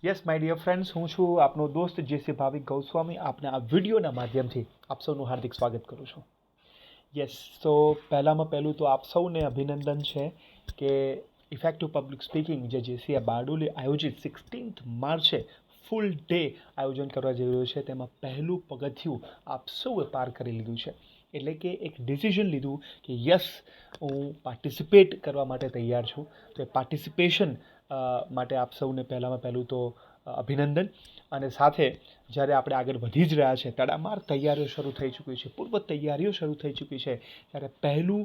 Yes my dear friends, હું છું આપનો દોસ્ત જેસી ભાવિક ગૌસ્વામી. આપને આ વિડીયોના માધ્યમથી આપ સૌનું હાર્દિક સ્વાગત કરું છું. યસ, તો પહેલું તો આપ સૌને અભિનંદન છે કે ઇફેક્ટિવ પબ્લિક સ્પીકિંગ જે જેસીએ બારડોલી આયોજિત 16th માર્ચે ફૂલ ડે આયોજન કરવા જઈ રહ્યું છે, તેમાં પહેલું પગથિયું આપ સૌએ પાર કરી લીધું છે. એટલે કે એક ડિસિઝન લીધું કે યસ, હું પાર્ટિસિપેટ કરવા માટે તૈયાર છું. તો એ પાર્ટિસિપેશન માટે આપ સૌને પહેલું તો અભિનંદન. અને સાથે જ્યારે આપણે આગળ વધી જ રહ્યા છે, તડામાર તૈયારીઓ શરૂ થઈ ચૂકી છે, પૂર્વ તૈયારીઓ શરૂ થઈ ચૂકી છે, ત્યારે પહેલું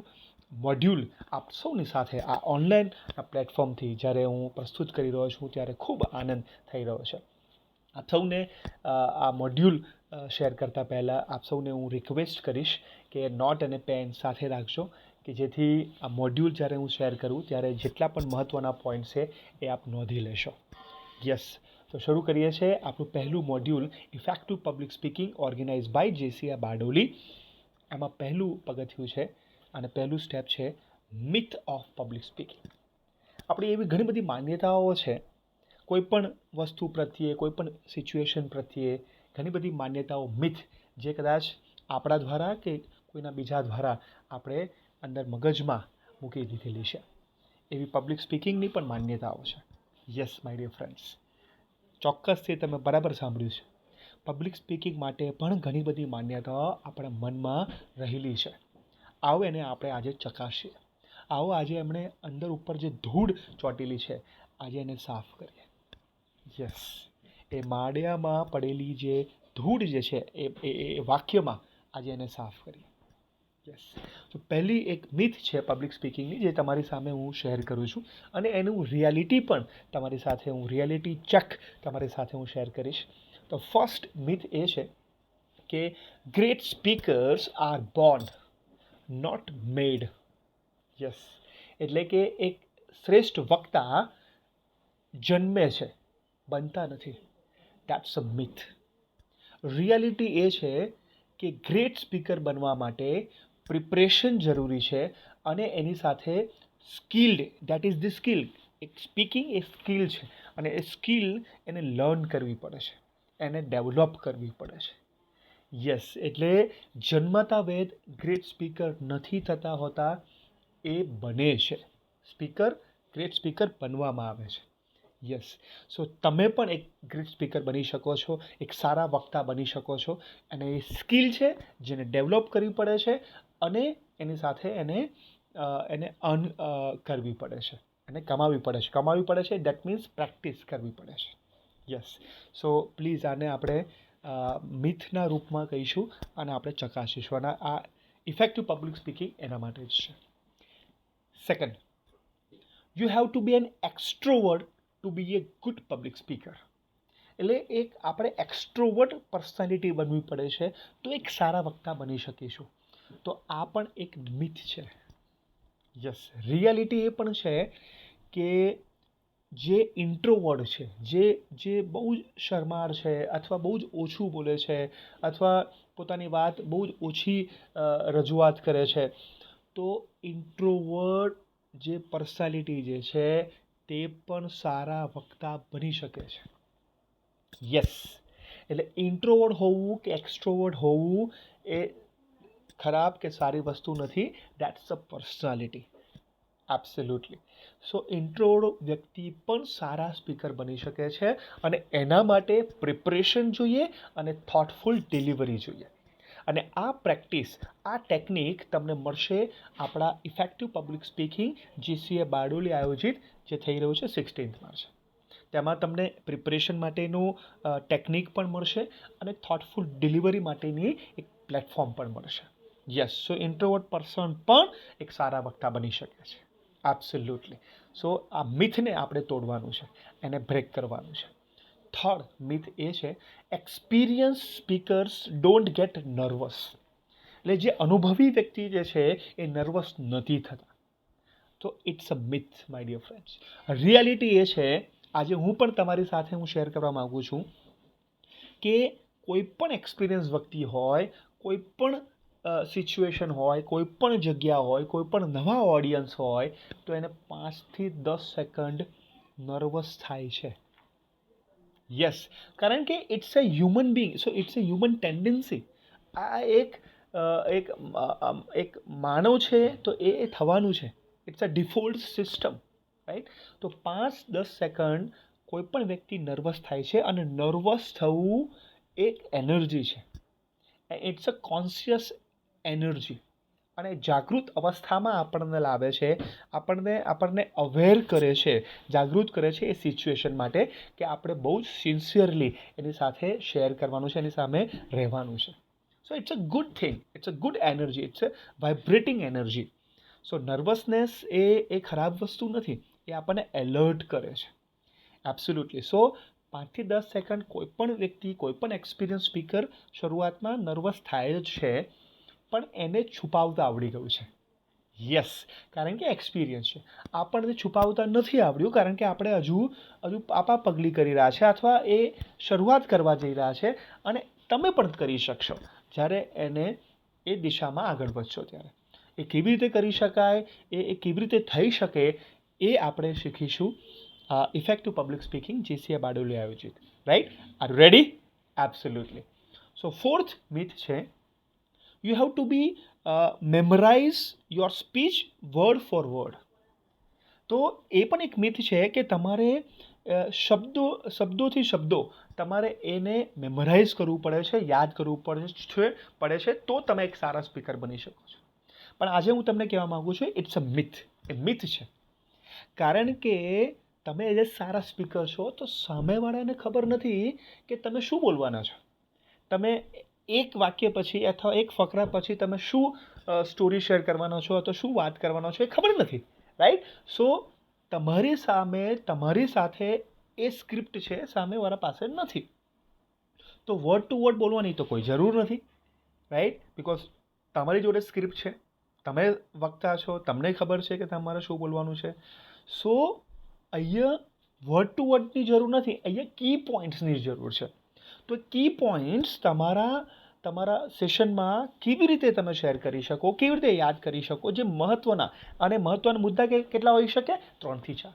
મોડ્યુલ આપ સૌની સાથે આ ઓનલાઈન પ્લેટફોર્મથી જ્યારે હું પ્રસ્તુત કરી રહ્યો છું, ત્યારે ખૂબ આનંદ થઈ રહ્યો છે. આપ સૌને આ મોડ્યુલ શેર કરતાં પહેલાં આપ સૌને હું રિક્વેસ્ટ કરીશ કે નોટ અને પેન સાથે રાખજો, કે જેથી આ મોડ્યુલ જ્યારે હું શેર કરું ત્યારે જેટલા પણ મહત્ત્વના પોઈન્ટ છે એ આપ નોંધી લેશો. યસ, તો શરૂ કરીએ છીએ આપણું પહેલું module effective public speaking organize by JCI Bardoli. એમાં પહેલું પગથિયું છે અને પહેલું સ્ટેપ છે મિથ ઓફ પબ્લિક સ્પીકિંગ. આપણી એવી ઘણી બધી માન્યતાઓ છે કોઈપણ વસ્તુ પ્રત્યે, કોઈપણ સિચ્યુએશન પ્રત્યે ઘણી બધી માન્યતાઓ, મિથ, જે કદાચ આપણા દ્વારા કે કોઈના બીજા દ્વારા આપણે અંદર મગજમાં મૂકી દીધેલી છે. એવી પબ્લિક સ્પીકિંગની પણ માન્યતાઓ છે. યસ માય ડિયર ફ્રેન્ડ્સ, ચોક્કસથી તમે બરાબર સાંભળ્યું છે. પબ્લિક સ્પીકિંગ માટે પણ ઘણી બધી માન્યતાઓ આપણા મનમાં રહેલી છે. આવો એને આપણે આજે ચકાસીએ. આવો આજે એમણે અંદર ઉપર જે ધૂળ ચોંટેલી છે, આજે એને સાફ કરીએ. યસ, એ માળિયામાં પડેલી જે ધૂળ જે છે એ વાક્યમાં આજે એને સાફ કરીએ. યસ, તો પહેલી એક મિથ છે પબ્લિક સ્પીકિંગની, જે તમારી સામે હું શેર કરું છું, અને એનું રિયાલિટી પણ તમારી સાથે હું રિયાલિટી ચેક તમારી સાથે હું શેર કરીશ. તો ફર્સ્ટ મિથ એ છે કે great speakers are born, not made. Yes, એટલે કે એક શ્રેષ્ઠ વક્તા જન્મે છે, બનતા નથી. That's a myth. રિયાલિટી એ છે કે ગ્રેટ સ્પીકર બનવા માટે પ્રિપરેશન જરૂરી છે, અને એની સાથે skilled, that is the skill. એક સ્પીકિંગ એ સ્કિલ છે, અને એ સ્કિલ એને લર્ન કરવી પડે છે, એને ડેવલપ કરવી પડે છે. યસ, એટલે જન્મતા વેદ ગ્રેટ સ્પીકર નથી થતા હોતા, એ બને છે. સ્પીકર, ગ્રેટ સ્પીકર બનવામાં આવે છે. યસ, સો તમે પણ એક ગ્રેટ સ્પીકર બની શકો છો, એક સારા વક્તા બની શકો છો. અને એ સ્કિલ છે જેને ડેવલપ કરવી પડે છે, અને એની સાથે એને અર્ન કરવી પડે છે, એને કમાવી પડે છે. કમાવી પડે છે, દેટ મીન્સ પ્રેક્ટિસ કરવી પડે છે. યસ, સો પ્લીઝ આને આપણે મિથના રૂપમાં કહીશું, અને આપણે ચકાસીશું. અને આ ઇફેક્ટિવ પબ્લિક સ્પીકિંગ એના માટે જ છે. Second, you have to be an extrovert to be a good public speaker. એટલે એક આપણે એક્સ્ટ્રોવર્ટ પર્સનાલિટી બનવી પડે છે, તો એક સારા વક્તા બની શકીશું. તો આ પણ એક મિથ છે. યસ, રિયાલિટી એ પણ છે કે જે ઇન્ટ્રોવર્ટ છે, જે બહુ જ શરમાળ છે, અથવા બહુ જ ઓછું બોલે છે, અથવા પોતાની વાત બહુ જ ઓછી રજૂઆત કરે છે, તો ઇન્ટ્રોવર્ટ જે પર્સનાલિટી જે છે તે પણ સારા વક્તા બની શકે છે. યસ, એટલે ઇન્ટ્રોવર્ટ હોવું કે એક્સ્ટ્રોવર્ટ હોવું એ ખરાબ કે સારી વસ્તુ નથી. That's a personality. Absolutely. So introvert વ્યક્તિ પણ સારા સ્પીકર બની શકે છે, અને એના માટે પ્રિપરેશન જોઈએ અને થોટફુલ ડિલિવરી જોઈએ. અને આ પ્રેક્ટિસ, આ ટેકનિક તમને મળશે આપણા effective public speaking GCA Bardoli આયોજિત જે થઈ રહ્યું છે 16th માર્ચ. તેમાં તમને પ્રિપરેશન માટેનું ટેકનિક પણ મળશે, અને થોટફુલ ડિલિવરી માટેની એક પ્લેટફોર્મ પણ મળશે. યસ, સો ઇન્ટ્રોવર્ટ પર્સન પણ એક સારા વક્તા બની શકે છે. એબ્સોલ્યુટલી. સો આ મિથને આપણે તોડવાનું છે, એને બ્રેક કરવાનું છે. થર્ડ મિથ એ છે experience speakers don't get nervous. એટલે જે અનુભવી વ્યક્તિ જે છે એ નર્વસ નથી થતા. તો it's a myth my dear friends. Reality એ છે, આજે હું પણ તમારી સાથે હું શેર કરવા માગું છું કે કોઈ પણ એક્સપિરિયન્સ વ્યક્તિ હોય, કોઈ પણ સિચ્યુએશન હોય, કોઈ પણ જગ્યા હોય, કોઈ પણ નવા ઓડિયન્સ હોય, તો એને 5 થી 10 સેકન્ડ નર્વસ થાય છે. યસ, કારણ કે it's a human being, so it's a human tendency. આ એક એક માનવ છે તો એ થવાનું છે. It's a default system, right? તો 5-10 સેકન્ડ કોઈ પણ વ્યક્તિ નર્વસ થાય છે, અને નર્વસ થવું એક એનર્જી છે. ઇટ્સ અ કોન્શિયસ એનર્જી, અને જાગૃત અવસ્થામાં આપણને લાવે છે, આપણને અવેર કરે છે, જાગૃત કરે છે એ સિચ્યુએશન માટે, કે આપણે બહુ જ સિન્સિયરલી એની સાથે શેર કરવાનું છે, એની સામે રહેવાનું છે. So it's a good thing, it's a good energy, it's a vibrating energy. So nervousness એ ખરાબ વસ્તુ નથી, એ આપણને એલર્ટ કરે છે. એબ્સોલ્યુટલી. સો 5-10 સેકન્ડ કોઈ પણ વ્યક્તિ, કોઈ પણ એક્સપિરિયન્સ સ્પીકર શરૂઆતમાં નર્વસ થાય જ છે, પણ એને છુપાવતા આવડી ગયું છે. યસ, કારણ કે એક્સપિરિયન્સ છે. આપણને છુપાવતા નથી આવડ્યું, કારણ કે આપણે હજુ પાપા પગલી કરી રહ્યા છે, અથવા એ શરૂઆત કરવા જઈ રહ્યા છે. અને તમે પણ કરી શકશો જ્યારે એ દિશામાં આગળ વધશો ત્યારે. એ કેવી રીતે કરી શકાય, એ કેવી રીતે થઈ શકે, એ આપણે શીખીશું effective public speaking JCA Bardoli આયોજિત. Right? Are you ready? Absolutely. So fourth myth છે, you have to be memorize your speech word for word. તો એ પણ એક મિથ છે કે તમારે શબ્દોથી શબ્દો તમારે એને મેમરાઇઝ કરવું પડે છે, યાદ કરવું પડે છે, તો તમે એક સારા સ્પીકર બની શકો છો. પણ આજે હું તમને કહેવા માગું છું, ઇટ્સ અ મિથ. એ મિથ છે. કારણ કે તમે એજ સારા સ્પીકર છો, તો સામેવાળાને ખબર નથી કે તમે શું બોલવાના છો. તમે એક વાક્ય પછી અથવા એક ફકરા પછી તમે શું સ્ટોરી શેર કરવાનો છો, અથવા શું વાત કરવાનો છો, એ ખબર નથી. રાઈટ? સો તમારી સામે, તમારી સાથે એ સ્ક્રિપ્ટ છે, સામેવાળા પાસે નથી. તો વર્ડ ટુ વર્ડ બોલવાની તો કોઈ જરૂર નથી. રાઈટ? બિકોઝ તમારી જોડે સ્ક્રિપ્ટ છે, તમે વક્તા છો, તમને ખબર છે કે તમારે શું બોલવાનું છે. સો અહીંયા વર્ડ ટુ વર્ડની જરૂર નથી, અહીંયા કી પોઈન્ટ્સની જરૂર છે. તો કી પોઈન્ટ્સ તમારા સેશનમાં કેવી રીતે તમે શેર કરી શકો, કેવી રીતે યાદ કરી શકો, જે મહત્ત્વના અને મહત્ત્વના મુદ્દા કેટલા હોઈ શકે? 3-4.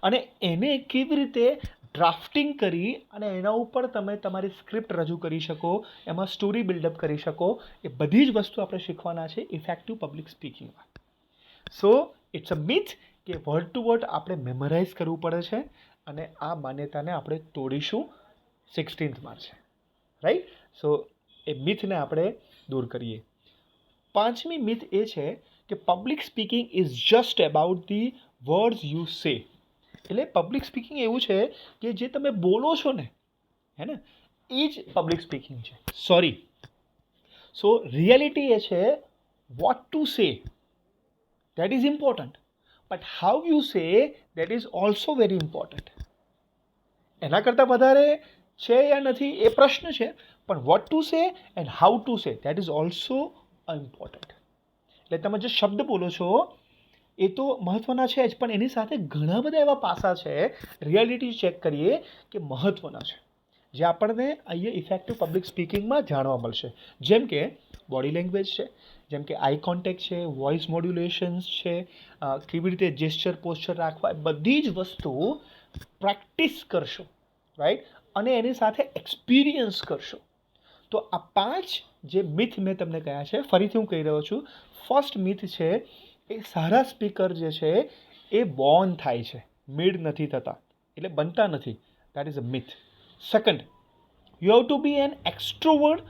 અને એને કેવી રીતે ડ્રાફ્ટિંગ કરી અને એના ઉપર તમે તમારી સ્ક્રિપ્ટ રજૂ કરી શકો, એમાં સ્ટોરી બિલ્ડઅપ કરી શકો, એ બધી જ વસ્તુ આપણે શીખવાના છે ઇફેક્ટિવ પબ્લિક સ્પીકિંગમાં. સો ઇટ્સ અ મિથ કે વર્ડ ટુ વર્ડ આપણે મેમરાઇઝ કરવું પડે છે, અને આ માન્યતાને આપણે તોડીશું 16th માર્ચે. રાઈટ? સો એ મિથને આપણે દૂર કરીએ. 5મી મિથ એ છે કે public speaking is just about the words you say. એટલે પબ્લિક સ્પીકિંગ એવું છે કે જે તમે બોલો છો ને, હે ને, એ જ પબ્લિક સ્પીકિંગ છે. સોરી. સો રિયાલિટી એ છે vote to say, that is important, but how you say, that is also very important. એના કરતાં વધારે છે યા નથી એ પ્રશ્ન છે, પણ vote to say and how to say, that is also important. એટલે તમે જે શબ્દ બોલો છો એ તો મહત્ત્વના છે જ, પણ એની સાથે ઘણા બધા એવા પાસા છે, રિયાલિટી ચેક કરીએ કે મહત્ત્વના છે, જે આપણને અહીંયા ઇફેક્ટિવ પબ્લિક સ્પીકિંગમાં જાણવા મળશે. જેમ કે બોડી લેંગ્વેજ છે, જેમ કે આઈ કોન્ટેક્ટ છે, વોઇસ મોડ્યુલેશન્સ છે, કેવી રીતે જેસ્ચર પોસ્ચર રાખવા, બધી જ વસ્તુ પ્રેક્ટિસ કરશો. રાઈટ? અને એની સાથે એક્સપિરિયન્સ કરશો. તો આ 5 જે મિથ મેં તમને કહ્યા છે, ફરીથી હું કહી રહ્યો છું. ફર્સ્ટ મિથ છે, એ સારા સ્પીકર જે છે એ બોર્ન થાય છે, મેડ નથી થતા, એટલે બનતા નથી. That is a myth. Second, you have to be an extrovert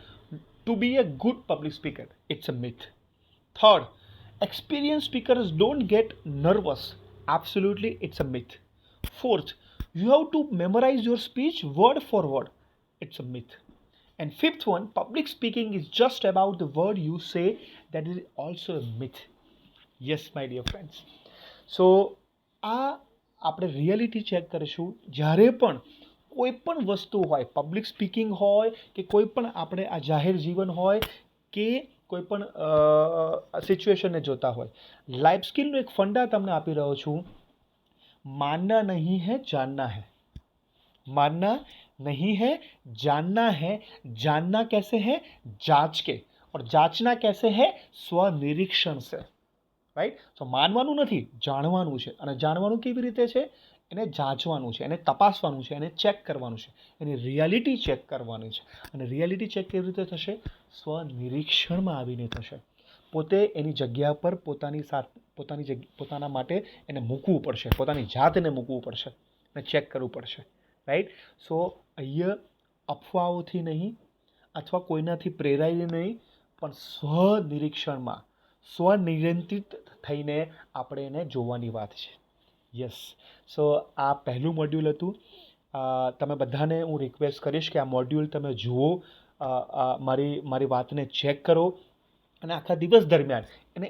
to be a good public speaker. It's a myth. Third, experienced speakers don't get nervous. Absolutely, it's a myth. Fourth, you have to memorize your speech word for word. It's a myth. And fifth one, public speaking is just about the word you say. That is also a myth. Yes, my dear friends. So આ આપણે reality check કરીશું જ્યારે પણ કોઈ પણ વસ્તુ હોય, public speaking હોય કે કોઈ પણ આપણે આ જાહેર જીવન હોય કે કોઈ પણ સિચ્યુએશનને જોતા હોય. લાઈફ સ્કિલનું એક ફંડા તમને આપી રહ્યો છું. માનના નહીં હે, જાનના હે. मानना नहीं है, जानना है. जानना कैसे है? जांच के. और जांचना कैसे है? સ્વનિરીક્ષણ से. રાઈટ? તો માનવાનું નથી, જાણવાનું છે. અને જાણવાનું કેવી રીતે છે? એને જાંચવાનું છે, એને તપાસવાનું છે, એને ચેક કરવાનું છે, એની રિયાલિટી ચેક કરવાની છે. અને રિયાલિટી ચેક કેવી રીતે થશે? સ્વનિરીક્ષણમાં આવીને થશે. પોતે એની જગ્યા પર પોતાના માટે એને મૂકવું પડશે, પોતાની જાતને મૂકવું પડશે અને ચેક કરવું પડશે. રાઈટ? સો અહીંયા અફવાઓથી નહીં અથવા કોઈનાથી પ્રેરાઈને નહીં, પણ સ્વનિરીક્ષણમાં સ્વનિયંત્રિત થઈને આપણે એને જોવાની વાત છે. યસ. સો આ પહેલું મોડ્યુલ હતું. તમે બધાને હું રિક્વેસ્ટ કરીશ કે આ મોડ્યુલ તમે જુઓ, મારી વાતને ચેક કરો અને આખા દિવસ દરમિયાન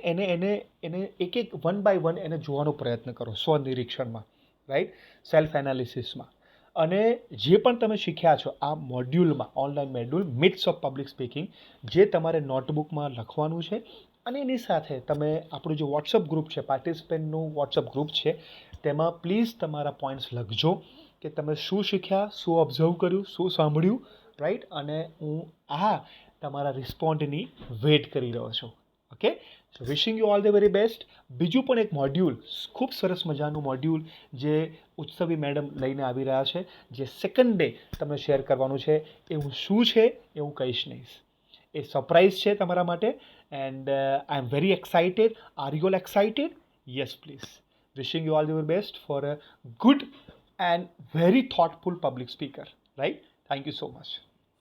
એને એક વન બાય વન એને જોવાનો પ્રયત્ન કરો સ્વનિરીક્ષણમાં. રાઈટ? સેલ્ફ એનાલિસિસમાં. અને જે પણ તમે શીખ્યા છો આ મોડ્યુલમાં, online module myths of public speaking, જે તમારે નોટબુકમાં લખવાનું છે. અને એની સાથે તમે આપણું જે વોટ્સઅપ ગ્રુપ છે, પાર્ટિસિપન્ટનું વોટ્સઅપ ગ્રુપ છે, તેમાં પ્લીઝ તમારા પોઈન્ટ્સ લખજો કે તમે શું શીખ્યા, શું ઓબ્ઝર્વ કર્યું, શું સાંભળ્યું. રાઈટ? અને હું તમારા રિસ્પોન્ડની વેટ કરી રહ્યો છું. Okay? So wishing you all the very best. બીજું પણ એક મોડ્યુલ, ખૂબ સરસ મજાનું મોડ્યુલ જે ઉત્સવી મેડમ લઈને આવી રહ્યા છે, જે સેકન્ડ ડે તમને શેર કરવાનું છે. એવું શું છે એ હું કહીશ નહીં. એ સરપ્રાઈઝ છે તમારા માટે. And I am very excited. Are you all excited? Yes please. Wishing you all the very best for a good and very thoughtful public speaker. Right? Thank you so much.